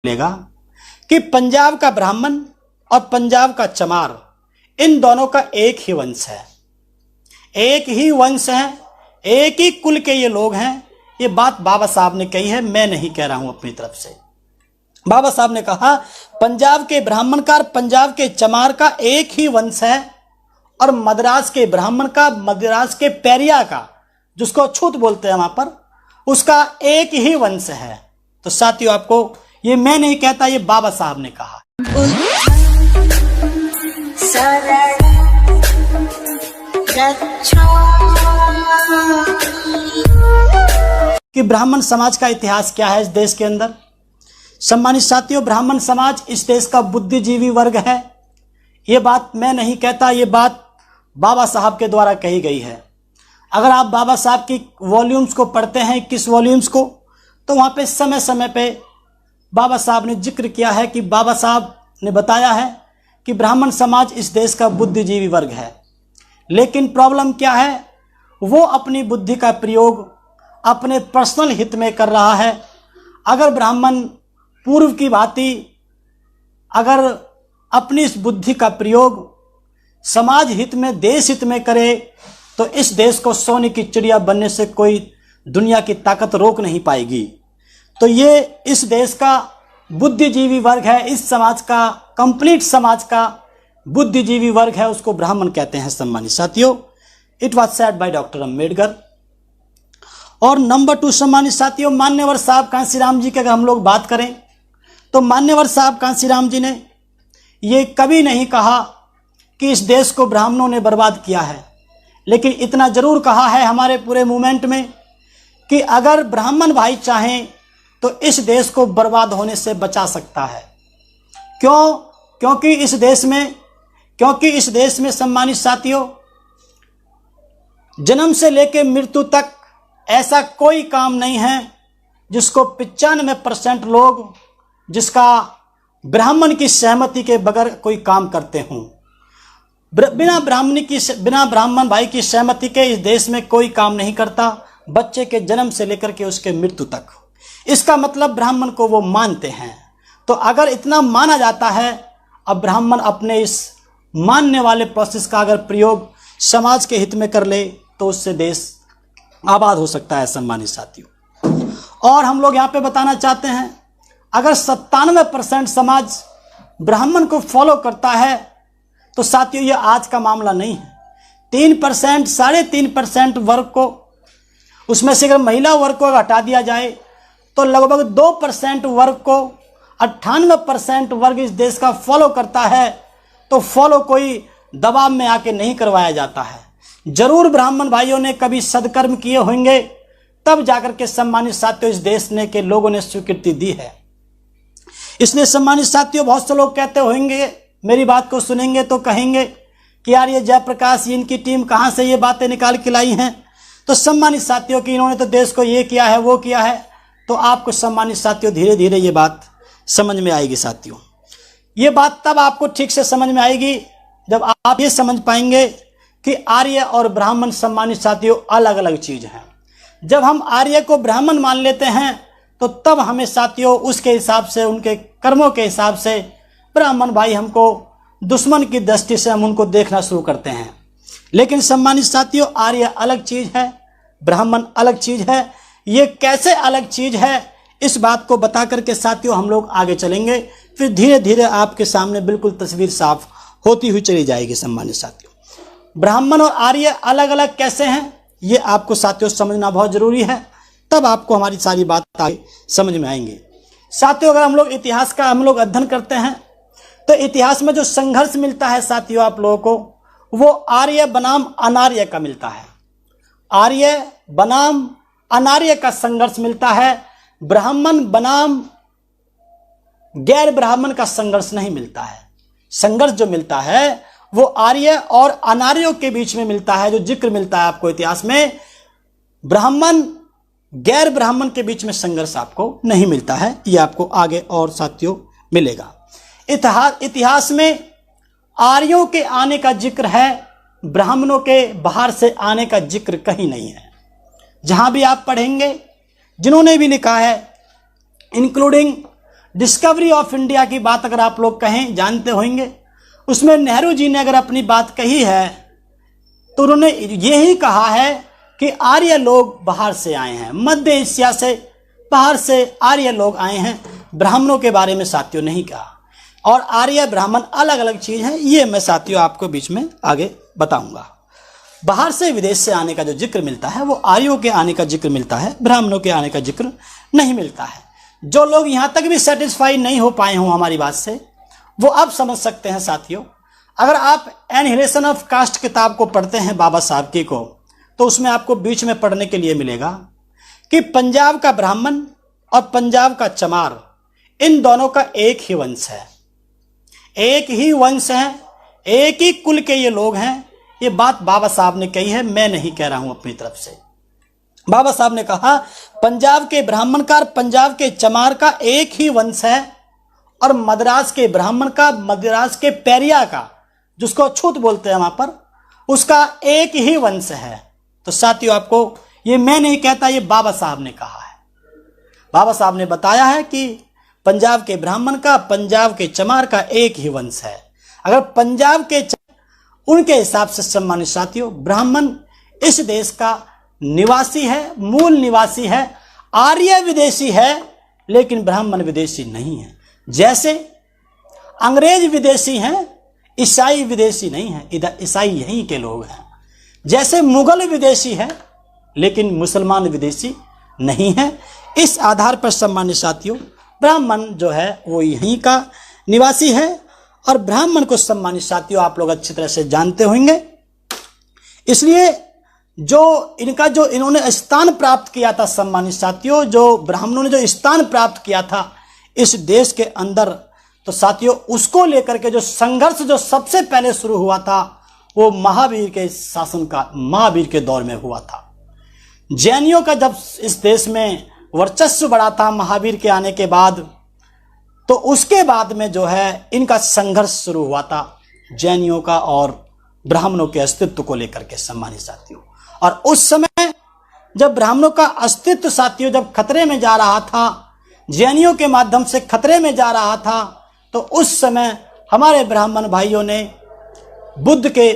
मिलेगा कि पंजाब का ब्राह्मण और पंजाब का चमार, इन दोनों का एक ही वंश है, एक ही वंश है, एक ही कुल के ये लोग हैं। ये बात बाबा साहब ने कही है, मैं नहीं कह रहा हूं अपनी तरफ से। बाबा साहब ने कहा पंजाब के ब्राह्मण का और पंजाब के चमार का एक ही वंश है, और मद्रास के ब्राह्मण का, मद्रास के पैरिया का, जिसको अछूत बोलते हैं वहां पर, उसका एक ही वंश है। तो साथियों, आपको ये मैं नहीं कहता, ये बाबा साहब ने कहा। कि ब्राह्मण समाज का इतिहास क्या है इस देश के अंदर। सम्मानित साथियों, ब्राह्मण समाज इस देश का बुद्धिजीवी वर्ग है। ये बात मैं नहीं कहता, ये बात बाबा साहब के द्वारा कही गई है। अगर आप बाबा साहब की वॉल्यूम्स को पढ़ते हैं, 21 वॉल्यूम्स को, तो वहाँ पे समय समय पे बाबा साहब ने जिक्र किया है कि बाबा साहब ने बताया है कि ब्राह्मण समाज इस देश का बुद्धिजीवी वर्ग है। लेकिन प्रॉब्लम क्या है, वो अपनी बुद्धि का प्रयोग अपने पर्सनल हित में कर रहा है। अगर ब्राह्मण पूर्व की भांति अगर अपनी इस बुद्धि का प्रयोग समाज हित में, देश हित में करे, तो इस देश को सोने की चिड़िया बनने से कोई दुनिया की ताकत रोक नहीं पाएगी। तो ये इस देश का बुद्धिजीवी वर्ग है, इस समाज का, कंप्लीट समाज का बुद्धिजीवी वर्ग है, उसको ब्राह्मण कहते हैं। सम्मानित साथियों, it was said by doctor Ambedkar. और नंबर 2, सम्मानित साथियों, मान्यवर साहब कांसीराम जी की अगर हम लोग बात करें, तो मान्यवर साहब कांसीराम जी ने ये कभी नहीं कहा कि इस देश को ब्राह्मणों ने बर्बाद किया है, लेकिन इतना जरूर कहा है हमारे पूरे मूवमेंट में कि अगर ब्राह्मण भाई चाहें तो इस देश को बर्बाद होने से बचा सकता है। क्यों? क्योंकि इस देश में सम्मानित साथियों, जन्म से लेकर मृत्यु तक ऐसा कोई काम नहीं है जिसको 95% लोग, जिसका ब्राह्मण की सहमति के बगैर कोई काम करते हों। बिना ब्राह्मण भाई की सहमति के इस देश में कोई काम नहीं करता, बच्चे के जन्म से लेकर के उसके मृत्यु तक। इसका मतलब ब्राह्मण को वो मानते हैं। तो अगर इतना माना जाता है, अब ब्राह्मण अपने इस मानने वाले प्रोसेस का अगर प्रयोग समाज के हित में कर ले, तो उससे देश आबाद हो सकता है। सम्मानित साथियों, और हम लोग यहाँ पे बताना चाहते हैं, अगर 97% समाज ब्राह्मण को फॉलो करता है, तो साथियों ये आज का मामला नहीं है। 3%, 3.5% वर्ग को, उसमें से अगर महिला वर्ग को हटा दिया जाए तो लगभग 2% वर्ग को 98% वर्ग इस देश का फॉलो करता है। तो फॉलो कोई दबाव में आके नहीं करवाया जाता है। जरूर ब्राह्मण भाइयों ने कभी सदकर्म किए होंगे, तब जाकर के सम्मानित साथियों इस देश ने के लोगों ने स्वीकृति दी है। इसलिए सम्मानित साथियों, बहुत से लोग कहते होंगे, मेरी बात को सुनेंगे तो कहेंगे कि यार ये जयप्रकाश, इनकी टीम कहाँ से ये बातें निकाल के लाई हैं। तो सम्मानित साथियों कि इन्होंने तो देश को ये किया है, वो किया है, तो आपको सम्मानित साथियों धीरे धीरे ये बात समझ में आएगी। साथियों, ये बात तब आपको ठीक से समझ में आएगी जब आप ये समझ पाएंगे कि आर्य और ब्राह्मण सम्मानित साथियों अलग अलग चीज हैं। जब हम आर्य को ब्राह्मण मान लेते हैं, तो तब हमें साथियों उसके हिसाब से, उनके कर्मों के हिसाब से ब्राह्मण भाई हमको दुश्मन की दृष्टि से हम उनको देखना शुरू करते हैं। लेकिन सम्मानित साथियों, आर्य अलग चीज है, ब्राह्मण अलग चीज है। ये कैसे अलग चीज है, इस बात को बता करके साथियों हम लोग आगे चलेंगे, फिर धीरे धीरे आपके सामने बिल्कुल तस्वीर साफ होती हुई चली जाएगी। सम्मानित साथियों, ब्राह्मण और आर्य अलग अलग कैसे हैं, ये आपको साथियों समझना बहुत जरूरी है, तब आपको हमारी सारी बात आगे समझ में आएंगे। साथियों, अगर हम लोग इतिहास का अध्ययन करते हैं, तो इतिहास में जो संघर्ष मिलता है साथियों आप लोगों को, वो आर्य बनाम अनार्य का मिलता है। आर्य बनाम अनार्य का संघर्ष मिलता है, ब्राह्मण बनाम गैर ब्राह्मण का संघर्ष नहीं मिलता है। संघर्ष जो मिलता है वो आर्य और अनार्यों के बीच में मिलता है। जो जिक्र मिलता है आपको इतिहास में, ब्राह्मण गैर ब्राह्मण के बीच में संघर्ष आपको नहीं मिलता है। ये आपको आगे और साथियों मिलेगा। इतिहास में आर्यों के आने का जिक्र है, ब्राह्मणों के बाहर से आने का जिक्र कहीं नहीं है। जहां भी आप पढ़ेंगे, जिन्होंने भी लिखा है, इंक्लूडिंग डिस्कवरी ऑफ इंडिया की बात अगर आप लोग कहें, जानते होंगे, उसमें नेहरू जी ने अगर अपनी बात कही है तो उन्होंने यही कहा है कि आर्य लोग बाहर से आए हैं, मध्य एशिया से बाहर से आर्य लोग आए हैं। ब्राह्मणों के बारे में साथियों नहीं कहा। और आर्य ब्राह्मण अलग अलग चीज है, ये मैं साथियों आपको बीच में आगे बताऊंगा। बाहर से विदेश से आने का जो जिक्र मिलता है वो आर्यों के आने का जिक्र मिलता है, ब्राह्मणों के आने का जिक्र नहीं मिलता है। जो लोग यहां तक भी सेटिस्फाई नहीं हो पाए हों हमारी बात से, वो अब समझ सकते हैं साथियों। अगर आप एनहिलेशन ऑफ कास्ट किताब को पढ़ते हैं बाबा साहब की को, तो उसमें आपको बीच में पढ़ने के लिए मिलेगा कि पंजाब का ब्राह्मण और पंजाब का चमार, इन दोनों का एक ही वंश है, एक ही वंश है, एक ही कुल के ये लोग हैं। ये बात बाबा साहब ने कही है, मैं नहीं कह रहा हूं अपनी तरफ से। बाबा साहब ने कहा पंजाब के ब्राह्मण का और पंजाब के चमार का एक ही वंश है, और मद्रास के ब्राह्मण का, मद्रास के पैरिया का, जिसको अछूत बोलते हैं वहां पर, उसका एक ही वंश है। तो साथियों आपको ये मैं नहीं कहता, ये बाबा साहब ने कहा है। बाबा साहब ने बताया है कि पंजाब के ब्राह्मण का, पंजाब के चमार का एक ही वंश है। अगर पंजाब के उनके हिसाब से सम्मानित साथियों, ब्राह्मण इस देश का निवासी है, मूल निवासी है, आर्य विदेशी है, लेकिन ब्राह्मण विदेशी नहीं है। जैसे अंग्रेज विदेशी हैं, ईसाई विदेशी नहीं है, इधर ईसाई यहीं के लोग हैं। जैसे मुगल विदेशी है, लेकिन मुसलमान विदेशी नहीं है। इस आधार पर सम्मानित साथियों, ब्राह्मण जो है वो यहीं का निवासी है। और ब्राह्मण को सम्मानित साथियों आप लोग अच्छी तरह से जानते होंगे। इसलिए जो इन्होंने स्थान प्राप्त किया था सम्मानित साथियों, जो ब्राह्मणों ने जो स्थान प्राप्त किया था इस देश के अंदर, तो साथियों उसको लेकर के जो संघर्ष जो सबसे पहले शुरू हुआ था वो महावीर के शासन का, महावीर के दौर में हुआ था। जैनियों का जब इस देश में वर्चस्व बढ़ा था महावीर के आने के बाद, तो उसके बाद में जो है इनका संघर्ष शुरू हुआ था, जैनियों का और ब्राह्मणों के अस्तित्व को लेकर के सम्मानित साथियों। और उस समय जब ब्राह्मणों का अस्तित्व साथियों जब खतरे में जा रहा था, जैनियों के माध्यम से खतरे में जा रहा था, तो उस समय हमारे ब्राह्मण भाइयों ने बुद्ध के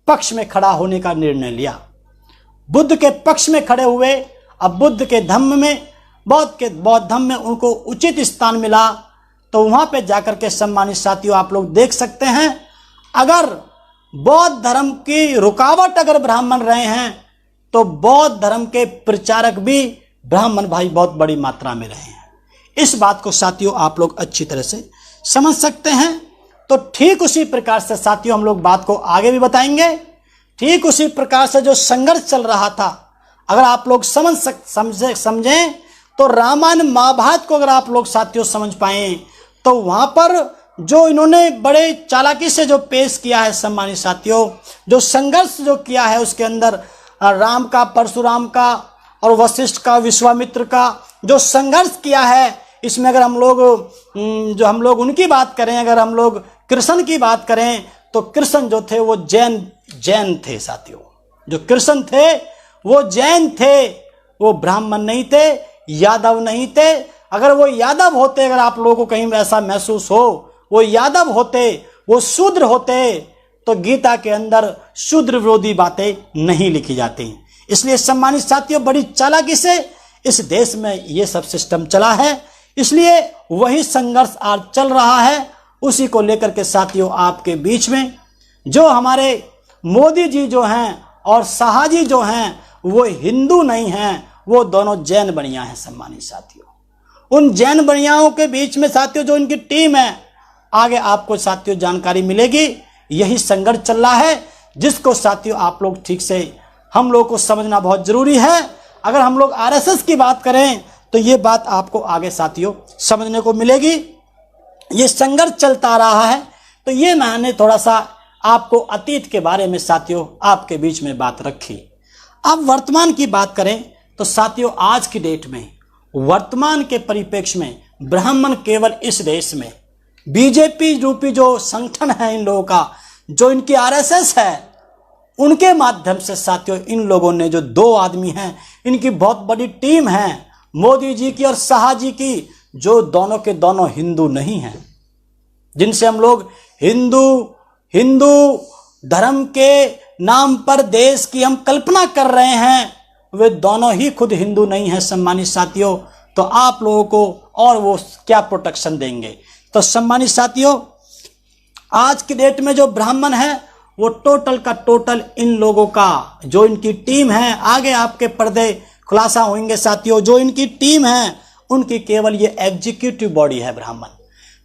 पक्ष में खड़ा होने का निर्णय लिया। बुद्ध के पक्ष में खड़े हुए। अब बुद्ध के धम्म में, बौद्ध धम्म में उनको उचित स्थान मिला, तो वहां पे जाकर के सम्मानित साथियों आप लोग देख सकते हैं, अगर बौद्ध धर्म की रुकावट अगर ब्राह्मण रहे हैं, तो बौद्ध धर्म के प्रचारक भी ब्राह्मण भाई बहुत बड़ी मात्रा में रहे हैं। इस बात को साथियों आप लोग अच्छी तरह से समझ सकते हैं। तो ठीक उसी प्रकार से साथियों हम लोग बात को आगे भी बताएंगे। ठीक उसी प्रकार से जो संघर्ष चल रहा था, अगर आप लोग समझें तो रामायण महाभारत को अगर आप लोग साथियों समझ पाएं, तो वहां पर जो इन्होंने बड़े चालाकी से जो पेश किया है सम्मानित साथियों, जो संघर्ष जो किया है उसके अंदर राम का, परशुराम का और वशिष्ठ का, विश्वामित्र का जो संघर्ष किया है, इसमें अगर हम लोग उनकी बात करें, अगर हम लोग कृष्ण की बात करें, तो कृष्ण जो थे वो जैन थे साथियों। जो कृष्ण थे वो जैन थे, वो ब्राह्मण नहीं थे, यादव नहीं थे। अगर वो यादव होते, अगर आप लोगों को कहीं ऐसा महसूस हो वो यादव होते, वो शूद्र होते, तो गीता के अंदर शूद्र विरोधी बातें नहीं लिखी जाती। इसलिए सम्मानित साथियों बड़ी चालाकी से इस देश में ये सब सिस्टम चला है। इसलिए वही संघर्ष आज चल रहा है। उसी को लेकर के साथियों आपके बीच में जो हमारे मोदी जी जो हैं और शाह जी जो हैं, वो हिंदू नहीं हैं, वो दोनों जैन बनिया हैं सम्मानित साथियों। उन जैन बनियाओं के बीच में साथियों जो इनकी टीम है, आगे आपको साथियों जानकारी मिलेगी। यही संघर्ष चल रहा है, जिसको साथियों आप लोग ठीक से हम लोग को समझना बहुत जरूरी है। अगर हम लोग आरएसएस की बात करें तो ये बात आपको आगे साथियों समझने को मिलेगी। ये संघर्ष चलता रहा है, तो ये मैंने थोड़ा सा आपको अतीत के बारे में साथियों आपके बीच में बात रखी। अब वर्तमान की बात करें तो साथियों आज की डेट में वर्तमान के परिप्रेक्ष्य में ब्राह्मण केवल इस देश में बीजेपी रूपी जो संगठन है इन लोगों का, जो इनकी आरएसएस है, उनके माध्यम से साथियों इन लोगों ने जो दो आदमी हैं, इनकी बहुत बड़ी टीम है मोदी जी की और शाह जी की, जो दोनों के दोनों हिंदू नहीं हैं, जिनसे हम लोग हिंदू धर्म के नाम पर देश की हम कल्पना कर रहे हैं, वे दोनों ही खुद हिंदू नहीं हैं सम्मानित साथियों। तो आप लोगों को और वो क्या प्रोटेक्शन देंगे। तो सम्मानित साथियों, आज की डेट में जो ब्राह्मण है वो टोटल का टोटल इन लोगों का, जो इनकी टीम है, आगे आपके पर्दे खुलासा होंगे साथियों, जो इनकी टीम है उनकी केवल ये एग्जीक्यूटिव बॉडी है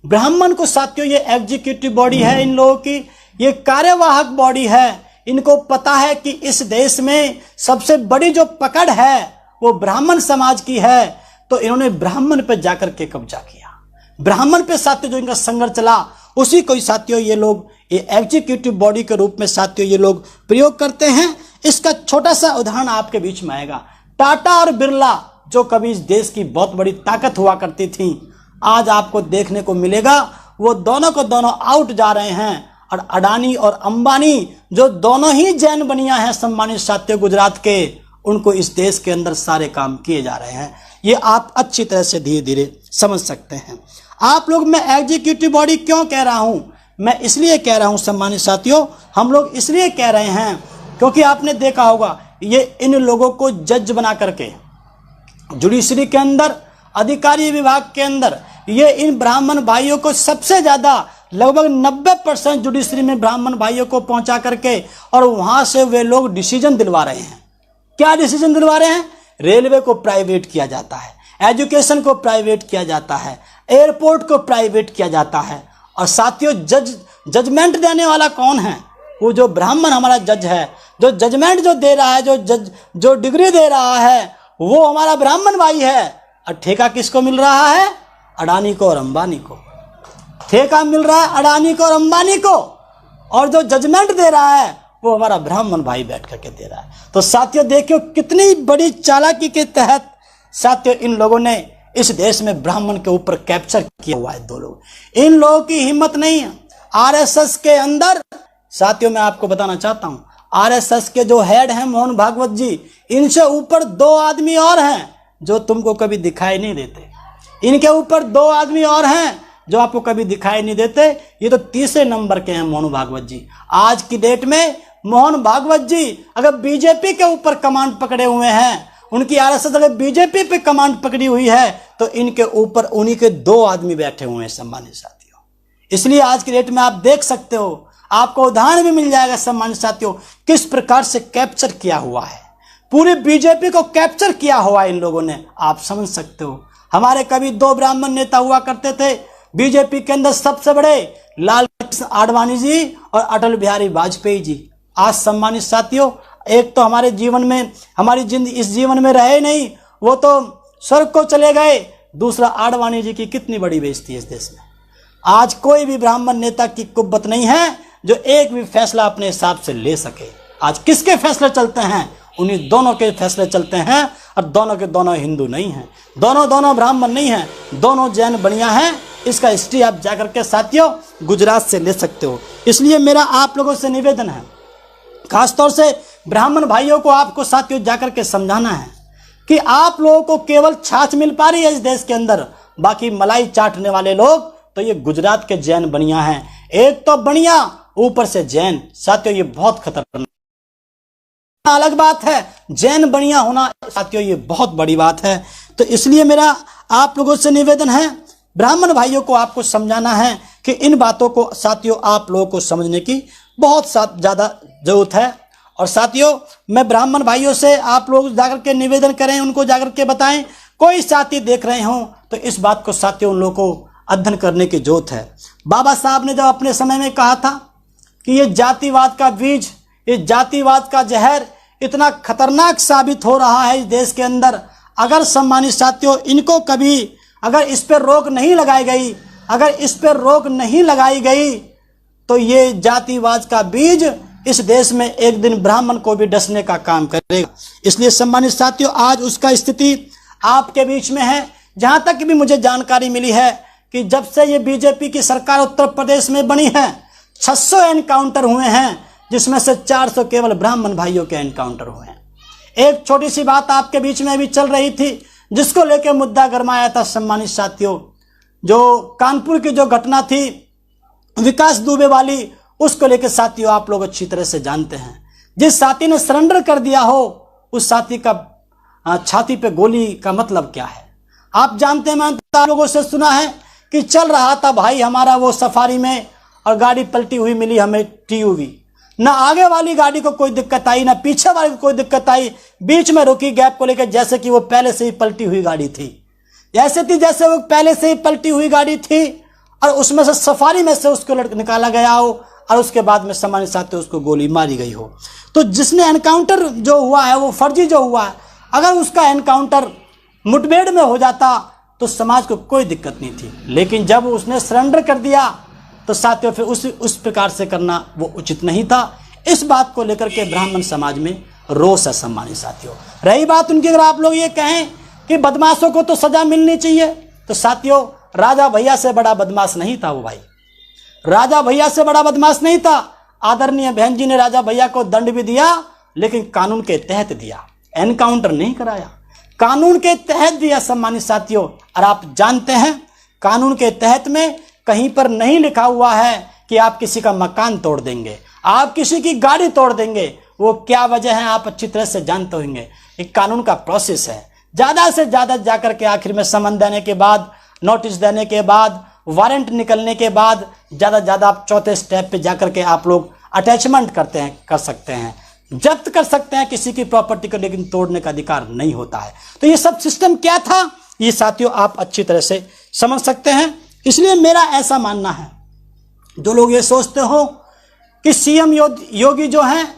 ब्राह्मण को साथियों, ये एग्जीक्यूटिव बॉडी है इन लोगों की, ये कार्यवाहक बॉडी है। इनको पता है कि इस देश में सबसे बड़ी जो पकड़ है वो ब्राह्मण समाज की है, तो इन्होंने ब्राह्मण पे जाकर के कब्जा किया। ब्राह्मण पे साथियों जो इनका संघर्ष चला, उसी को साथियों ये लोग ये एग्जीक्यूटिव बॉडी के रूप में साथियों ये लोग प्रयोग करते हैं। इसका छोटा सा उदाहरण आपके बीच में आएगा। टाटा और बिरला जो कभी इस देश की बहुत बड़ी ताकत हुआ करती थी, आज आपको देखने को मिलेगा वो दोनों को दोनों आउट जा रहे हैं। और अडानी और अंबानी जो दोनों ही जैन बनिया हैं सम्मानित साथियों गुजरात के, उनको इस देश के अंदर सारे काम किए जा रहे हैं। ये आप अच्छी तरह से धीरे धीरे समझ सकते हैं। आप लोग, मैं एग्जीक्यूटिव बॉडी क्यों कह रहा हूं, मैं इसलिए कह रहा हूं सम्मानित साथियों, हम लोग इसलिए कह रहे हैं क्योंकि आपने देखा होगा ये इन लोगों को जज बना करके जुडिशरी के अंदर, अधिकारी विभाग के अंदर, ये इन ब्राह्मण भाइयों को सबसे ज्यादा लगभग 90% जुडिशरी में ब्राह्मण भाइयों को पहुंचा करके और वहां से वे लोग डिसीजन दिलवा रहे हैं। क्या डिसीजन दिलवा रहे हैं? रेलवे को प्राइवेट किया जाता है, एजुकेशन को प्राइवेट किया जाता है, एयरपोर्ट को प्राइवेट किया जाता है। और साथियों जजमेंट देने वाला कौन है? वो जो ब्राह्मण हमारा जज है, जो जजमेंट जो दे रहा है, जो डिग्री दे रहा है, वो हमारा ब्राह्मण भाई है। और ठेका किसको मिल रहा है? अडानी को और अंबानी को। ठेका मिल रहा है अडानी को और अंबानी को, और जो जजमेंट दे रहा है वो हमारा ब्राह्मण भाई बैठ करके दे रहा है। तो साथियों देखियो कितनी बड़ी चालाकी के तहत साथियों इन लोगों ने इस देश में ब्राह्मण के ऊपर कैप्चर किया हुआ है। दो लोग, इन लोगों की हिम्मत नहीं है। आरएसएस के अंदर साथियों मैं आपको बताना चाहता हूं, आरएसएस के जो हेड हैं मोहन भागवत जी, इनसे ऊपर 2 आदमी और हैं जो तुमको कभी दिखाई नहीं देते। इनके ऊपर 2 आदमी और हैं जो आपको कभी दिखाई नहीं देते। ये तो तीसरे नंबर के हैं मोहन भागवत जी। आज की डेट में मोहन भागवत जी अगर बीजेपी के ऊपर कमांड पकड़े हुए हैं, उनकी आरएसएस अगर बीजेपी पे कमांड पकड़ी हुई है, तो इनके ऊपर उन्हीं के 2 आदमी बैठे हुए हैं सम्मानित साथियों। इसलिए आज की डेट में आप देख सकते हो, आपको उदाहरण भी मिल जाएगा सम्मानित साथियों, किस प्रकार से कैप्चर किया हुआ है। पूरी बीजेपी को कैप्चर किया हुआ है इन लोगों ने, आप समझ सकते हो। हमारे कभी 2 ब्राह्मण नेता हुआ करते थे बीजेपी के अंदर, सबसे बड़े लाल कृष्ण आडवाणी जी और अटल बिहारी वाजपेयी जी। आज सम्मानित साथियों, एक तो हमारे जीवन में, हमारी जिंदगी इस जीवन में रहे नहीं, वो तो स्वर्ग को चले गए। दूसरा आडवाणी जी की कितनी बड़ी बेइज्जती है इस देश में। आज कोई भी ब्राह्मण नेता की कुव्वत नहीं है जो एक भी फैसला अपने हिसाब से ले सके। आज किसके फैसले चलते हैं? उन्हीं दोनों के फैसले चलते हैं, और दोनों के दोनों हिंदू नहीं हैं, दोनों ब्राह्मण नहीं हैं, दोनों जैन बनिया हैं। इसका हिस्ट्री आप जाकर के साथियों गुजरात से ले सकते हो। इसलिए मेरा आप लोगों से निवेदन है, खासतौर से ब्राह्मण भाइयों को आपको साथियों जाकर के समझाना है कि आप लोगों को केवल छाछ मिल पा रही है इस देश के अंदर, बाकी मलाई चाटने वाले लोग तो ये गुजरात के जैन बनिया हैं। एक तो बनिया, ऊपर से जैन। साथियों ये बहुत खतरनाक अलग बात है, जैन बनिया होना साथियों ये बहुत बड़ी बात है। तो इसलिए मेरा आप लोगों से निवेदन है, ब्राह्मण भाइयों को आपको समझाना है कि इन बातों को साथियों आप लोगों को समझने की बहुत ज़्यादा जरूरत है। और साथियों मैं ब्राह्मण भाइयों से आप लोग जाकर के निवेदन करें, उनको जाकर के बताएं। कोई साथी देख रहे हों तो इस बात को साथियों उन लोगों को अध्ययन करने की जरूरत है। बाबा साहब ने जब अपने समय में कहा था कि ये जातिवाद का बीज, ये जातिवाद का जहर इतना खतरनाक साबित हो रहा है इस देश के अंदर, अगर सम्मानित साथियों इनको कभी अगर इस पर रोक नहीं लगाई गई, अगर इस पर रोक नहीं लगाई गई, तो ये जातिवाद का बीज इस देश में एक दिन ब्राह्मण को भी डसने का काम करेगा। इसलिए सम्मानित साथियों आज उसका स्थिति आपके बीच में है। जहां तक भी मुझे जानकारी मिली है कि जब से ये बीजेपी की सरकार उत्तर प्रदेश में बनी है, 600 एनकाउंटर हुए हैं, जिसमें से 400 केवल ब्राह्मण भाइयों के एनकाउंटर हुए हैं। एक छोटी सी बात आपके बीच में भी चल रही थी, जिसको लेकर मुद्दा गरमाया था सम्मानित साथियों, जो कानपुर की जो घटना थी विकास दुबे वाली, उसको लेकर साथियों आप लोग अच्छी तरह से जानते हैं। जिस साथी ने सरेंडर कर दिया हो उस साथी का छाती पे गोली का मतलब क्या है आप जानते हैं। मैंने आप लोगों से सुना है कि चल रहा था भाई हमारा वो सफारी में और गाड़ी पलटी हुई मिली हमें टीयूवी, ना आगे वाली गाड़ी को कोई दिक्कत आई ना पीछे वाली को कोई दिक्कत आई, बीच में रुकी गैप को लेकर, जैसे कि वो पहले से ही पलटी हुई गाड़ी थी। ऐसे थी जैसे वो पहले से ही पलटी हुई गाड़ी थी और उसमें से सफारी में से उसको निकाला गया हो और उसके बाद में सामान्य साथियों उसको गोली मारी गई हो। तो जिसने एनकाउंटर जो हुआ है वो फर्जी जो हुआ है, अगर उसका एनकाउंटर मुठभेड़ में हो जाता तो समाज को कोई दिक्कत नहीं थी, लेकिन जब उसने सरेंडर कर दिया तो साथियों फिर उस प्रकार से करना वो उचित नहीं था। इस बात को लेकर के ब्राह्मण समाज में रोष है सम्मानित साथियों। रही बात उनकी, अगर आप लोग ये कहें कि बदमाशों को तो सजा मिलनी चाहिए, तो साथियों राजा भैया से बड़ा बदमाश नहीं था वो भाई, राजा भैया से बड़ा बदमाश नहीं था। आदरणीय बहन जी ने राजा भैया को दंड भी दिया लेकिन कानून के तहत दिया, एनकाउंटर नहीं कराया, कानून के तहत दिया सम्मानित साथियों। और आप जानते हैं कानून के तहत में कहीं पर नहीं लिखा हुआ है कि आप किसी का मकान तोड़ देंगे, आप किसी की गाड़ी तोड़ देंगे। वो क्या वजह है आप अच्छी तरह से जानते होंगे। एक कानून का प्रोसेस है, ज्यादा से ज्यादा जाकर के आखिर में समन देने के बाद, नोटिस देने के बाद, वारंट निकलने के बाद ज्यादा ज्यादा आप चौथे स्टेप पे जाकर के आप लोग अटैचमेंट कर सकते हैं, जब्त कर सकते हैं किसी की प्रॉपर्टी को, लेकिन तोड़ने का अधिकार नहीं होता है। तो ये सब सिस्टम क्या था ये साथियों आप अच्छी तरह से समझ सकते हैं। इसलिए मेरा ऐसा मानना है, जो लोग ये सोचते हो कि सीएम योगी जो हैं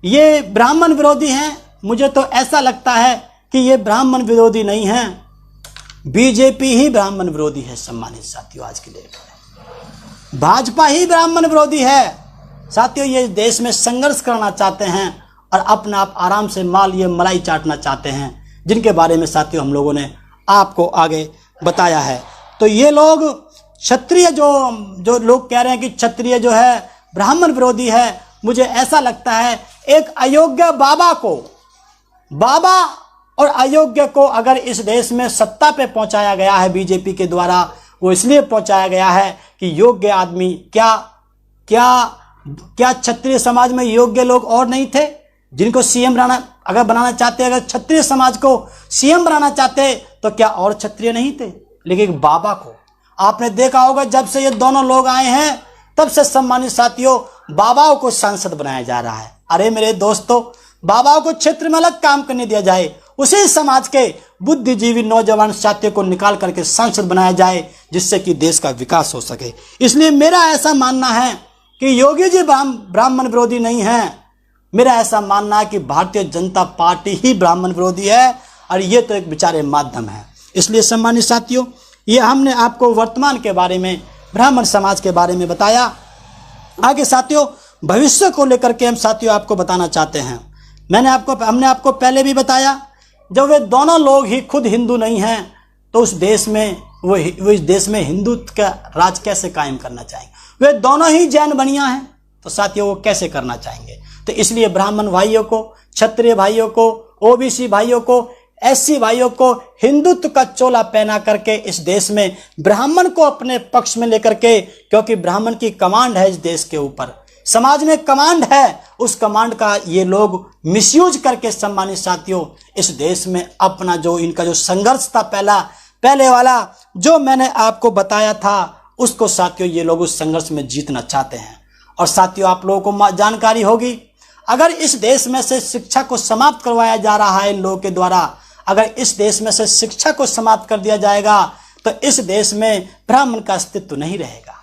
ये ब्राह्मण विरोधी हैं, मुझे तो ऐसा लगता है कि ये ब्राह्मण विरोधी नहीं है, बीजेपी ही ब्राह्मण विरोधी है सम्मानित साथियों। आज की डेट में भाजपा ही ब्राह्मण विरोधी है साथियों। ये देश में संघर्ष करना चाहते हैं और अपना आप आराम से ये मलाई चाटना चाहते हैं, जिनके बारे में साथियों हम लोगों ने आपको आगे बताया है। तो ये लोग क्षत्रिय जो लोग कह रहे हैं कि क्षत्रिय जो है ब्राह्मण विरोधी है, मुझे ऐसा लगता है एक अयोग्य बाबा और अयोग्य को अगर इस देश में सत्ता पे पहुंचाया गया है बीजेपी के द्वारा, वो इसलिए पहुंचाया गया है कि योग्य आदमी क्या क्षत्रिय समाज में योग्य लोग और नहीं थे जिनको सीएम बनाना चाहते, अगर क्षत्रिय समाज को सीएम बनाना चाहते तो क्या और क्षत्रिय नहीं थे। लेकिन बाबा को आपने देखा होगा जब से ये दोनों लोग आए हैं तब से सम्मानित साथियों बाबाओं को सांसद बनाया जा रहा है। अरे मेरे दोस्तों, बाबाओं को क्षेत्र में अलग काम करने दिया जाए, उसी समाज के बुद्धिजीवी नौजवान साथियों को निकाल करके सांसद बनाया जाए, जिससे कि देश का विकास हो सके। इसलिए मेरा ऐसा मानना है कि योगी जी ब्राह्मण विरोधी नहीं है, मेरा ऐसा मानना है कि भारतीय जनता पार्टी ही ब्राह्मण विरोधी है और ये तो एक बेचारे माध्यम है। इसलिए सम्मानित साथियों ये हमने आपको वर्तमान के बारे में, ब्राह्मण समाज के बारे में बताया। आगे साथियों भविष्य को लेकर के हम साथियों आपको बताना चाहते हैं। हमने आपको पहले भी बताया, जब वे दोनों लोग ही खुद हिंदू नहीं हैं तो उस देश में वो इस देश में हिंदुत्व का राज कैसे कायम करना चाहेंगे। वे दोनों ही जैन बनिया हैं तो साथियों वो कैसे करना चाहेंगे। तो इसलिए ब्राह्मण भाइयों को, क्षत्रिय भाइयों को, ओबीसी भाइयों को, एससी भाइयों को हिंदुत्व का चोला पहना करके इस देश में ब्राह्मण को अपने पक्ष में लेकर के, क्योंकि ब्राह्मण की कमांड है इस देश के ऊपर, समाज में कमांड है, उस कमांड का ये लोग मिसयूज करके सम्मानित साथियों इस देश में अपना जो इनका जो संघर्ष था पहले वाला जो मैंने आपको बताया था, उसको साथियों ये लोग उस संघर्ष में जीतना चाहते हैं। और साथियों आप लोगों को जानकारी होगी, अगर इस देश में से शिक्षा को समाप्त करवाया जा रहा है इन लोगों के द्वारा, अगर इस देश में से शिक्षा को समाप्त कर दिया जाएगा तो इस देश में ब्राह्मण का अस्तित्व नहीं रहेगा।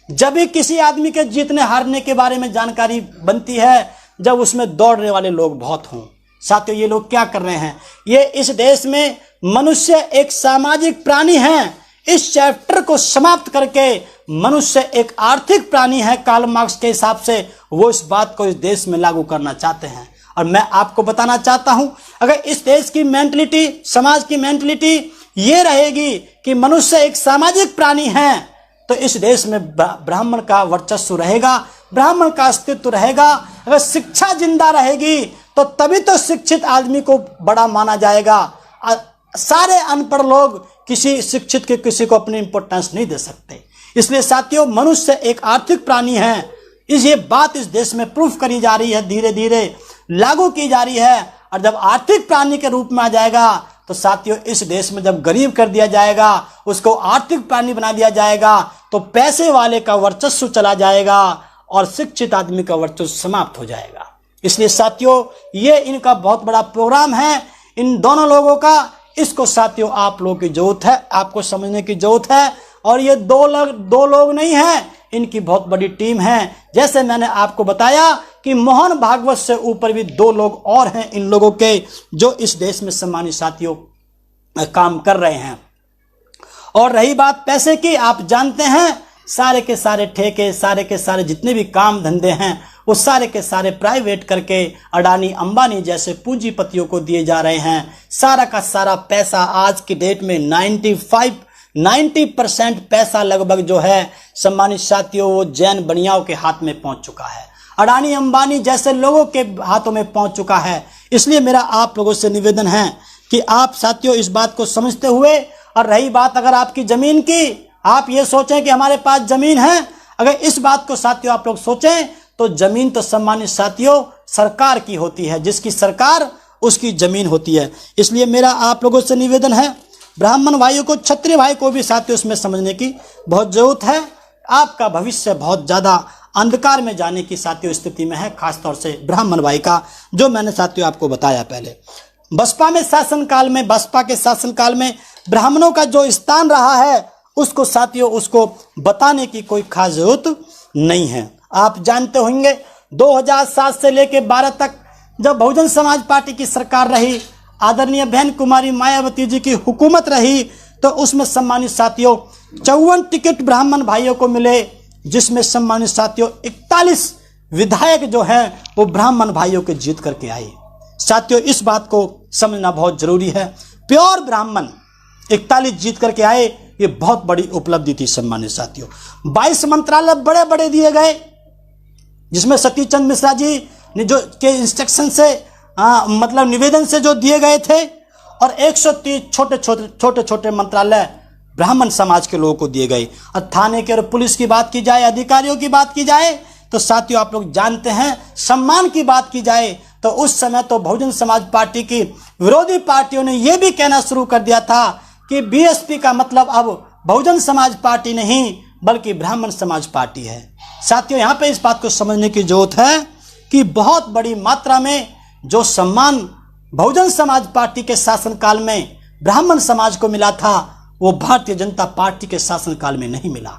जब भी किसी आदमी के जीतने हारने के बारे में जानकारी बनती है जब उसमें दौड़ने वाले लोग बहुत हों। साथियों ये लोग क्या कर रहे हैं, ये इस देश में मनुष्य एक सामाजिक प्राणी है, इस चैप्टर को समाप्त करके मनुष्य एक आर्थिक प्राणी है कार्ल मार्क्स के हिसाब से, वो इस बात को इस देश में लागू करना चाहते हैं। और मैं आपको बताना चाहता हूं, अगर इस देश की मेंटलिटी, समाज की मेंटलिटी ये रहेगी कि मनुष्य एक सामाजिक प्राणी है, तो इस देश में ब्राह्मण का वर्चस्व रहेगा, ब्राह्मण का अस्तित्व रहेगा। अगर शिक्षा जिंदा रहेगी तो तभी तो शिक्षित आदमी को बड़ा माना जाएगा। सारे अनपढ़ लोग किसी शिक्षित के किसी को अपनी इंपॉर्टेंस नहीं दे सकते। इसलिए साथियों, मनुष्य एक आर्थिक प्राणी है। ये बात इस देश में प्रूफ करी जा रही है, धीरे धीरे लागू की जा रही है। और जब आर्थिक प्राणी के रूप में आ जाएगा तो साथियों, इस देश में जब गरीब कर दिया जाएगा, उसको आर्थिक प्राणी बना दिया जाएगा, तो पैसे वाले का वर्चस्व चला जाएगा और शिक्षित आदमी का वर्चस्व समाप्त हो जाएगा। इसलिए साथियों, ये इनका बहुत बड़ा प्रोग्राम है, इन दोनों लोगों का। इसको साथियों आप लोगों की जरूरत है, आपको समझने की जरूरत है। और ये दो लोग नहीं हैं, इनकी बहुत बड़ी टीम है। जैसे मैंने आपको बताया कि मोहन भागवत से ऊपर भी 2 लोग और हैं इन लोगों के, जो इस देश में सम्मानित साथियों काम कर रहे हैं। और रही बात पैसे की, आप जानते हैं सारे के सारे ठेके, सारे के सारे जितने भी काम धंधे हैं, वो सारे के सारे प्राइवेट करके अडानी अंबानी जैसे पूंजीपतियों को दिए जा रहे हैं। सारा का सारा पैसा आज की डेट में 90% पैसा लगभग जो है सम्मानित साथियों, वो जैन बनियाओं के हाथ में पहुंच चुका है, अडानी अंबानी जैसे लोगों के हाथों में पहुंच चुका है। इसलिए मेरा आप लोगों से निवेदन है कि आप साथियों इस बात को समझते हुए, और रही बात अगर आपकी जमीन की, आप ये सोचें कि हमारे पास जमीन है, अगर इस बात को साथियों आप लोग सोचें तो जमीन तो सम्मानित साथियों सरकार की होती है, जिसकी सरकार उसकी जमीन होती है। इसलिए मेरा आप लोगों से निवेदन है, ब्राह्मण भाइयों को, क्षत्रिय भाई को भी साथियों इसमें समझने की बहुत जरूरत है। आपका भविष्य बहुत ज्यादा अंधकार में जाने की साथियों स्थिति में है, खासतौर से ब्राह्मण भाई का, जो मैंने साथियों आपको बताया पहले। बसपा के शासनकाल में ब्राह्मणों का जो स्थान रहा है, उसको साथियों उसको बताने की कोई खास जरूरत नहीं है। आप जानते होंगे 2007 से लेकर 12 तक जब बहुजन समाज पार्टी की सरकार रही, आदरणीय बहन कुमारी मायावती जी की हुकूमत रही, तो उसमें सम्मानित साथियों 54 टिकट ब्राह्मण भाइयों को मिले, जिसमें सम्मानित साथियों 41 विधायक जो हैं वो ब्राह्मण भाइयों के जीत करके आए। साथियों इस बात को समझना बहुत जरूरी है। प्योर ब्राह्मण 41 जीत करके आए, ये बहुत बड़ी उपलब्धि थी सम्मानित साथियों। 22 मंत्रालय बड़े बड़े दिए गए, जिसमें सतीश चंद्र मिश्रा जी ने जो के इंस्ट्रक्शन से मतलब निवेदन से जो दिए गए थे, और 130 छोटे छोटे मंत्रालय ब्राह्मण समाज के लोगों को दिए गए। और थाने के और पुलिस की बात की जाए, अधिकारियों की बात की जाए, तो साथियों आप लोग जानते हैं, सम्मान की बात की जाए तो उस समय तो बहुजन समाज पार्टी की विरोधी पार्टियों ने यह भी कहना शुरू कर दिया था कि बीएसपी का मतलब अब बहुजन समाज पार्टी नहीं बल्कि ब्राह्मण समाज पार्टी है। साथियों यहाँ पे इस बात को समझने की जरूरत है कि बहुत बड़ी मात्रा में जो सम्मान बहुजन समाज पार्टी के शासनकाल में ब्राह्मण समाज को मिला था, वो भारतीय जनता पार्टी के शासनकाल में नहीं मिला।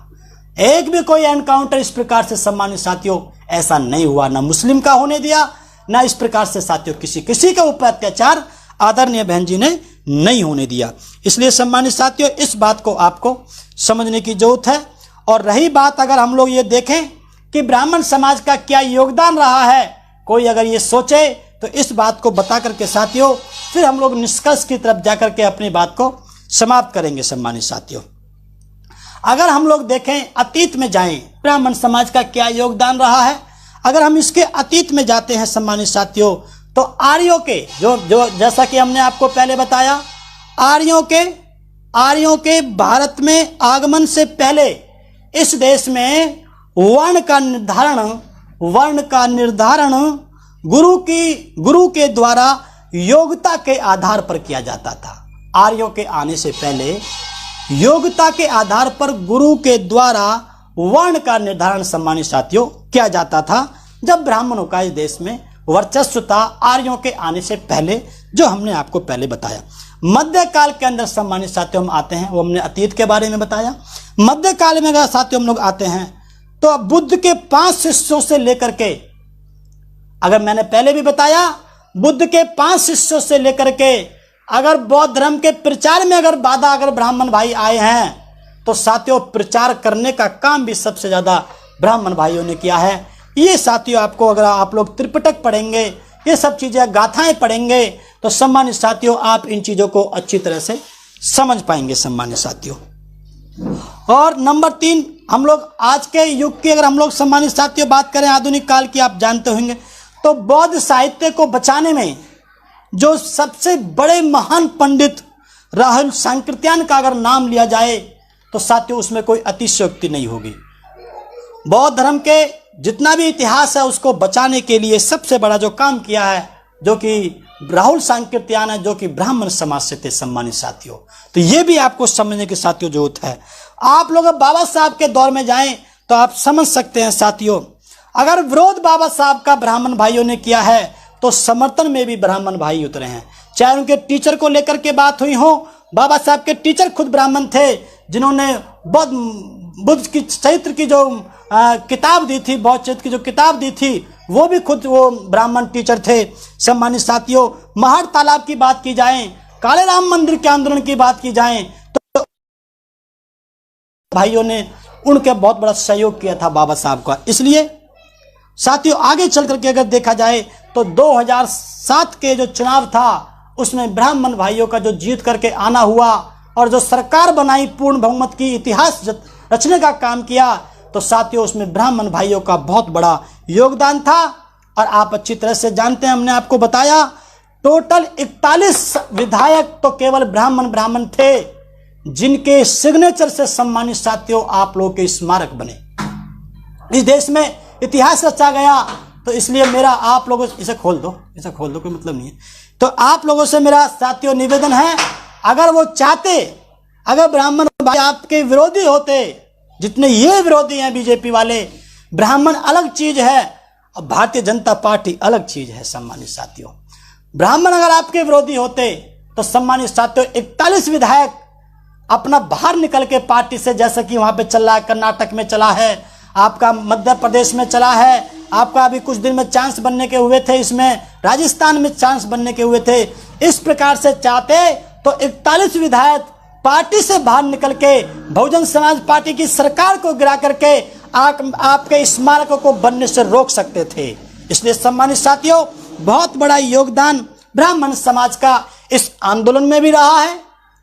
एक भी कोई एनकाउंटर इस प्रकार से सम्मानित साथियों ऐसा नहीं हुआ, ना मुस्लिम का होने दिया, ना इस प्रकार से साथियों किसी के ऊपर अत्याचार आदरणीय बहन जी ने नहीं होने दिया। इसलिए सम्मानित साथियों इस बात को आपको समझने की जरूरत है। और रही बात अगर हम लोग ये देखें कि ब्राह्मण समाज का क्या योगदान रहा है, कोई अगर ये सोचे तो इस बात को बता करके साथियों फिर हम लोग निष्कर्ष की तरफ जाकर के अपनी बात को समाप्त करेंगे। सम्मानित साथियों अगर हम लोग देखें, अतीत में जाएं, ब्राह्मण समाज का क्या योगदान रहा है, अगर हम इसके अतीत में जाते हैं सम्मानित साथियों, तो आर्यों के जो जैसा कि हमने आपको पहले बताया, आर्यों के भारत में आगमन से पहले इस देश में वर्ण का निर्धारण गुरु के द्वारा योग्यता के आधार पर किया जाता था। आर्यों के आने से पहले योग्यता के आधार पर गुरु के द्वारा वर्ण का निर्धारण सम्मानित साथियों किया जाता था। जब ब्राह्मणों का इस देश में वर्चस्व था आर्यों के आने से पहले, जो हमने आपको पहले बताया। मध्यकाल के अंदर सम्मानित साथियों हम आते हैं, वो हमने अतीत के बारे में बताया। मध्यकाल में अगर साथियों हम लोग आते हैं तो बुद्ध के 5 शिष्यों से लेकर के, अगर मैंने पहले भी बताया, बुद्ध के 5 शिष्यों से लेकर के अगर बौद्ध धर्म के प्रचार में अगर ब्राह्मण भाई आए हैं, तो साथियों प्रचार करने का काम भी सबसे ज्यादा ब्राह्मण भाइयों ने किया है। ये साथियों आपको अगर आप लोग त्रिपिटक पढ़ेंगे, ये सब चीजें गाथाएं पढ़ेंगे, तो सम्मानित साथियों आप इन चीजों को अच्छी तरह से समझ पाएंगे सम्मानित साथियों। और नंबर 3, हम लोग आज के युग की अगर हम लोग सम्मानित साथियों बात करें, आधुनिक काल की, आप जानते होंगे, तो बौद्ध साहित्य को बचाने में जो सबसे बड़े महान पंडित राहुल सांकृत्यायन का अगर नाम लिया जाए तो साथियों उसमें कोई अतिशयोक्ति नहीं होगी। बौद्ध धर्म के जितना भी इतिहास है उसको बचाने के लिए सबसे बड़ा जो काम किया है, जो कि राहुल सांकृत्यायन है, जो कि ब्राह्मण समाज से थे सम्मानित साथियों। तो ये भी आपको समझने की साथियों जरूरत है। आप लोग बाबा साहब के दौर में जाएं तो आप समझ सकते हैं साथियों, अगर विरोध बाबा साहब का ब्राह्मण भाइयों ने किया है तो समर्थन में भी ब्राह्मण भाई उतरे हैं। चाहे उनके टीचर को लेकर के बात हुई हो, बाबा साहब के टीचर खुद ब्राह्मण थे, जिन्होंने बुद्ध की चरित्र की जो किताब दी थी, बौद्ध चरित्र की जो किताब दी थी, वो भी खुद वो ब्राह्मण टीचर थे। सम्मानित साथियों, महाड़ तालाब की बात की जाए, काले राम मंदिर के आंदोलन की बात की जाए तो भाइयों ने उनके बहुत बड़ा सहयोग किया था बाबा साहब का। इसलिए साथियों आगे चल करके अगर देखा जाए तो 2007 के जो चुनाव था उसमें ब्राह्मण भाइयों का जो जीत करके आना हुआ और जो सरकार बनाई, पूर्ण बहुमत की इतिहास रचने का काम किया, तो साथियों उसमें ब्राह्मण भाइयों का बहुत बड़ा योगदान था। और आप अच्छी तरह से जानते हैं, हमने आपको बताया टोटल 41 विधायक तो केवल ब्राह्मण थे, जिनके सिग्नेचर से सम्मानित साथियों आप लोगों के स्मारक बने, इस देश में इतिहास रचा गया। तो इसलिए मेरा आप लोगों से, इसे खोल दो कोई मतलब नहीं है। तो आप लोगों से मेरा साथियों निवेदन है, अगर वो चाहते, अगर ब्राह्मण भाई आपके विरोधी होते, जितने ये विरोधी हैं बीजेपी वाले, ब्राह्मण अलग चीज है और भारतीय जनता पार्टी अलग चीज है। सम्मानित साथियों, ब्राह्मण अगर आपके विरोधी होते तो सम्मानित साथियों 41 विधायक अपना बाहर निकल के पार्टी से, जैसा कि वहां पे चल रहा है, कर्नाटक में चला है, आपका मध्य प्रदेश में चला है, आपका अभी कुछ दिन में चांस बनने के हुए थे, इसमें राजस्थान में चांस बनने के हुए थे। इस प्रकार से चाहते तो 41 विधायक पार्टी से बाहर निकल के बहुजन समाज पार्टी की सरकार को गिरा करके आपके स्मारकों को बनने से रोक सकते थे। इसलिए सम्मानित साथियों, बहुत बड़ा योगदान ब्राह्मण समाज का इस आंदोलन में भी रहा है,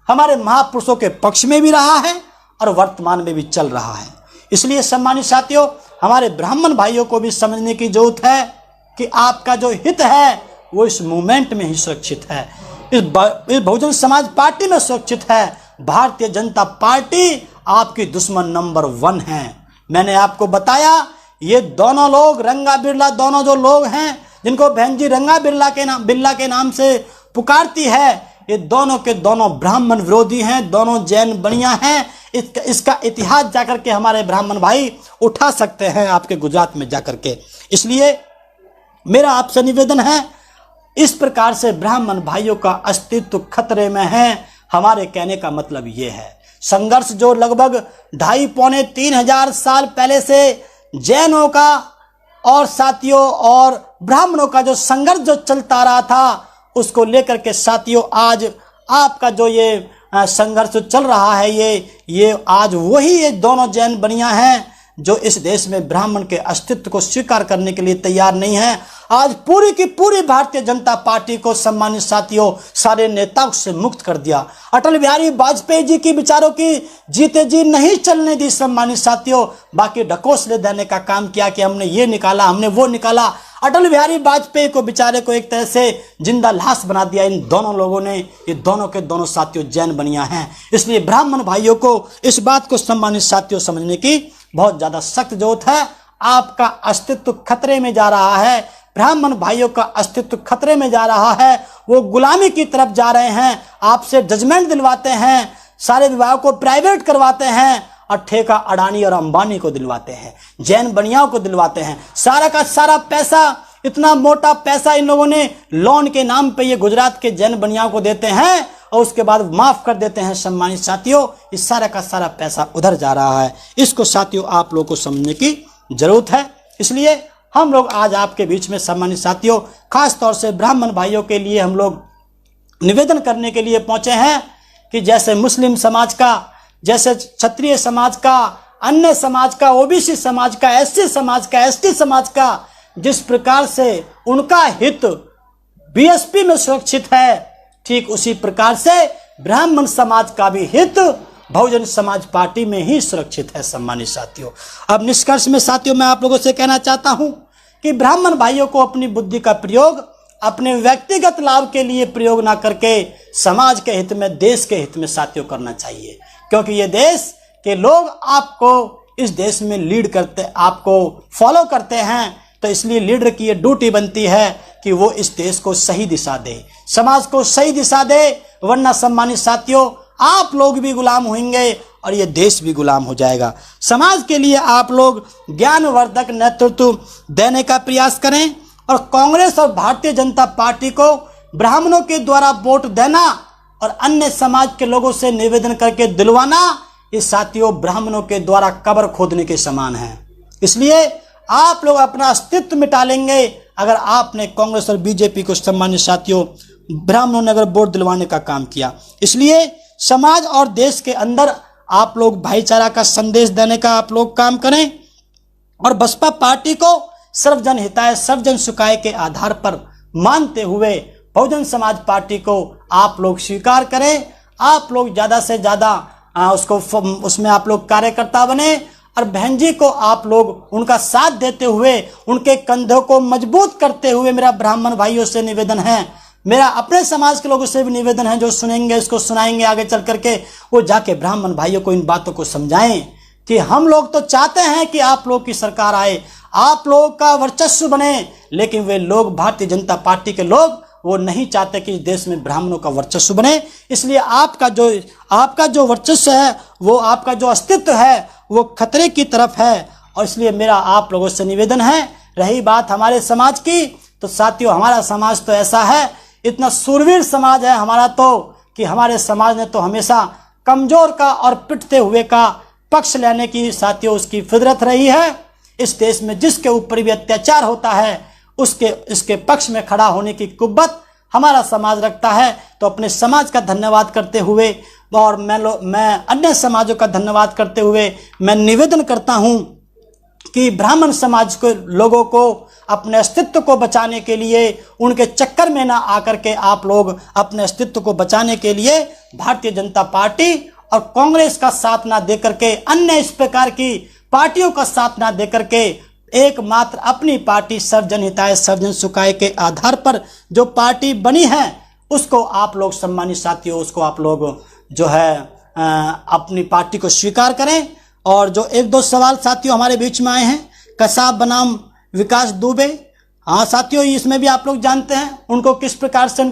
हमारे महापुरुषों के पक्ष में भी रहा है और वर्तमान में भी चल रहा है। इसलिए सम्मानित साथियों, हमारे ब्राह्मण भाइयों को भी समझने की जरूरत है कि आपका जो हित है वो इस मूवमेंट में ही सुरक्षित है, इस बहुजन समाज पार्टी में सुरक्षित है। भारतीय जनता पार्टी आपकी दुश्मन नंबर 1 है। मैंने आपको बताया, ये दोनों लोग, रंगा बिरला, दोनों जो लोग हैं जिनको बहन जी रंगा बिरला के नाम से पुकारती है, ये दोनों के दोनों ब्राह्मण विरोधी हैं, दोनों जैन बनिया हैं। इसका इतिहास जाकर के हमारे ब्राह्मण भाई उठा सकते हैं आपके गुजरात में जाकर के। इसलिए मेरा आपसे निवेदन है, इस प्रकार से ब्राह्मण भाइयों का अस्तित्व खतरे में है। हमारे कहने का मतलब ये है, संघर्ष जो लगभग 2,500-3,000 साल पहले से जैनों का और साथियों और ब्राह्मणों का जो संघर्ष जो चलता रहा था, उसको लेकर के साथियों आज आपका जो ये संघर्ष चल रहा है, ये आज वही ये दोनों जैन बनिया हैं जो इस देश में ब्राह्मण के अस्तित्व को स्वीकार करने के लिए तैयार नहीं है। आज पूरी की पूरी भारतीय जनता पार्टी को सम्मानित साथियों सारे नेताओं से मुक्त कर दिया। अटल बिहारी वाजपेयी जी की विचारों की जीते जी नहीं चलने दी सम्मानित साथियों, बाकी ढकोसले देने का काम किया कि हमने ये निकाला, हमने वो निकाला। अटल बिहारी वाजपेयी को बेचारे को एक तरह से जिंदा लाश बना दिया इन दोनों लोगों ने। ये दोनों के दोनों साथियों जैन बनिया हैं। इसलिए ब्राह्मण भाइयों को इस बात को सम्मानित साथियों समझने की बहुत ज्यादा सख्त जरूरत है। आपका अस्तित्व खतरे में जा रहा है, ब्राह्मण भाइयों का अस्तित्व खतरे में जा रहा है। वो गुलामी की तरफ जा रहे हैं, आपसे जजमेंट दिलवाते हैं, सारे विभागों को प्राइवेट करवाते हैं और ठेका अडानी और अंबानी को दिलवाते हैं, जैन बनियाओं को दिलवाते हैं। सारा का सारा पैसा, इतना मोटा पैसा इन लोगों ने लोन के नाम पे ये गुजरात के जैन बनियाओं को देते हैं और उसके बाद माफ कर देते हैं। सम्मानित साथियों, इस सारा का सारा पैसा उधर जा रहा है। इसको साथियों आप लोगों को समझने की जरूरत है। इसलिए हम लोग आज आपके बीच में सम्मानित साथियों खास तौर से ब्राह्मण भाइयों के लिए हम लोग निवेदन करने के लिए पहुंचे हैं कि जैसे मुस्लिम समाज का, जैसे क्षत्रिय समाज का, अन्य समाज का, ओबीसी समाज का, एससी समाज का, एसटी समाज का, जिस प्रकार से उनका हित बीएसपी में सुरक्षित है, ठीक उसी प्रकार से ब्राह्मण समाज का भी हित बहुजन समाज पार्टी में ही सुरक्षित है। सम्मानित साथियों, अब निष्कर्ष में साथियों मैं आप लोगों से कहना चाहता हूं कि ब्राह्मण भाइयों को अपनी बुद्धि का प्रयोग अपने व्यक्तिगत लाभ के लिए प्रयोग ना करके समाज के हित में, देश के हित में साथियों करना चाहिए, क्योंकि ये देश के लोग आपको इस देश में लीड करते, आपको फॉलो करते हैं। तो इसलिए लीडर की ये ड्यूटी बनती है कि वो इस देश को सही दिशा दे, समाज को सही दिशा दे, वरना सम्मानित साथियों आप लोग भी गुलाम होंगे और ये देश भी गुलाम हो जाएगा। समाज के लिए आप लोग ज्ञानवर्धक नेतृत्व देने का प्रयास करें और कांग्रेस और भारतीय जनता पार्टी को ब्राह्मणों के द्वारा वोट देना और अन्य समाज के लोगों से निवेदन करके दिलवाना, ये साथियों ब्राह्मणों के द्वारा कब्र खोदने के समान है। इसलिए आप लोग अपना अस्तित्व मिटा लेंगे अगर आपने कांग्रेस और बीजेपी को सम्मानित साथियों ब्राह्मणों ने अगर वोट दिलवाने का काम किया। इसलिए समाज और देश के अंदर आप लोग भाईचारा का संदेश देने का आप लोग काम करें और बसपा पार्टी को सर्वजन हिताय सर्वजन सुखाय के आधार पर मानते हुए बहुजन समाज पार्टी को आप लोग स्वीकार करें। आप लोग ज्यादा से ज्यादा उसमें आप लोग कार्यकर्ता बने और बहन जी को आप लोग उनका साथ देते हुए, उनके कंधों को मजबूत करते हुए मेरा ब्राह्मण भाइयों से निवेदन है, मेरा अपने समाज के लोगों से भी निवेदन है, जो सुनेंगे इसको सुनाएंगे आगे चल करके, वो जाके ब्राह्मण भाइयों को इन बातों को समझाएं कि हम लोग तो चाहते हैं कि आप लोग की सरकार आए, आप लोग का वर्चस्व बने, लेकिन वे लोग भारतीय जनता पार्टी के लोग वो नहीं चाहते कि देश में ब्राह्मणों का वर्चस्व बने। इसलिए आपका जो वर्चस्व है, वो आपका जो अस्तित्व है वो खतरे की तरफ है। और इसलिए मेरा आप लोगों से निवेदन है। रही बात हमारे समाज की, तो साथियों हमारा समाज तो ऐसा है, इतना सूरवीर समाज है हमारा तो, कि हमारे समाज ने तो हमेशा कमजोर का और पिटते हुए का पक्ष लेने की साथियों उसकी फितरत रही है। इस देश में जिसके ऊपर भी अत्याचार होता है इसके पक्ष में खड़ा होने की कुव्वत हमारा समाज रखता है। तो अपने समाज का धन्यवाद करते हुए और मैं अन्य समाजों का धन्यवाद करते हुए मैं निवेदन करता हूं कि ब्राह्मण समाज के लोगों को अपने अस्तित्व को बचाने के लिए, उनके चक्कर में ना आकर के आप लोग अपने अस्तित्व को बचाने के लिए भारतीय जनता पार्टी और कांग्रेस का साथ ना देकर के, अन्य इस प्रकार की पार्टियों का साथ ना देकर के, एकमात्र अपनी पार्टी सर्वजन हिताय सर्वजन सुखाय के आधार पर जो पार्टी बनी है उसको आप लोग सम्मानित साथियों, उसको आप लोग जो है अपनी पार्टी को स्वीकार करें। और जो एक दो सवाल साथियों हमारे बीच में आए हैं, कसाब बनाम विकास दुबे, हाँ साथियों इसमें भी आप लोग जानते हैं उनको किस प्रकार से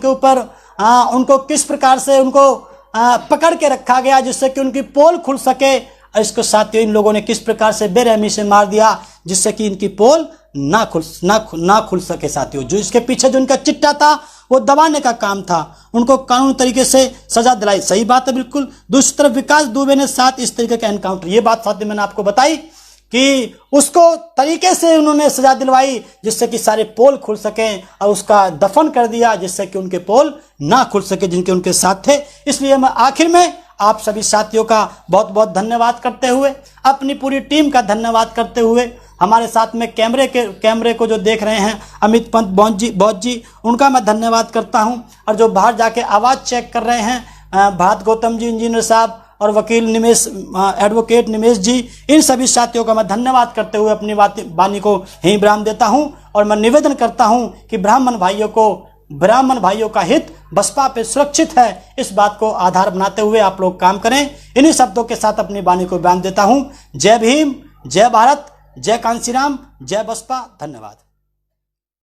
उनको पकड़ के रखा गया जिससे कि उनकी पोल खुल सके। इसको साथियों इन लोगों ने किस प्रकार से बेरहमी से मार दिया जिससे कि इनकी पोल ना खुल सके। साथियों जो इसके पीछे जो इनका चिट्टा था वो दबाने का काम था, उनको कानूनी तरीके से सजा दिलाई, सही बात है बिल्कुल। दूसरी तरफ विकास दुबे ने साथ इस तरीके का एनकाउंटर, ये बात साथियों मैंने आपको बताई कि उसको तरीके से उन्होंने सजा दिलवाई जिससे कि सारे पोल खुल सके और उसका दफन कर दिया जिससे कि उनके पोल ना खुल सके जिनके उनके साथ थे। इसलिए मैं आखिर में आप सभी साथियों का बहुत बहुत धन्यवाद करते हुए, अपनी पूरी टीम का धन्यवाद करते हुए, हमारे साथ में कैमरे को जो देख रहे हैं अमित पंत बौद्ध जी, उनका मैं धन्यवाद करता हूं। और जो बाहर जाके आवाज़ चेक कर रहे हैं भारत गौतम जी, इंजीनियर साहब और वकील निमेश, एडवोकेट निमेश जी, इन सभी साथियों का मैं धन्यवाद करते हुए अपनी वाणी को यहीं विराम देता हूं। और मैं निवेदन करता हूं कि ब्राह्मण भाइयों का हित बसपा पे सुरक्षित है, इस बात को आधार बनाते हुए आप लोग काम करें। इन्हीं शब्दों के साथ अपनी वाणी को विराम देता हूं। जय भीम, जय भारत, जय कांशीराम, जय बसपा, धन्यवाद।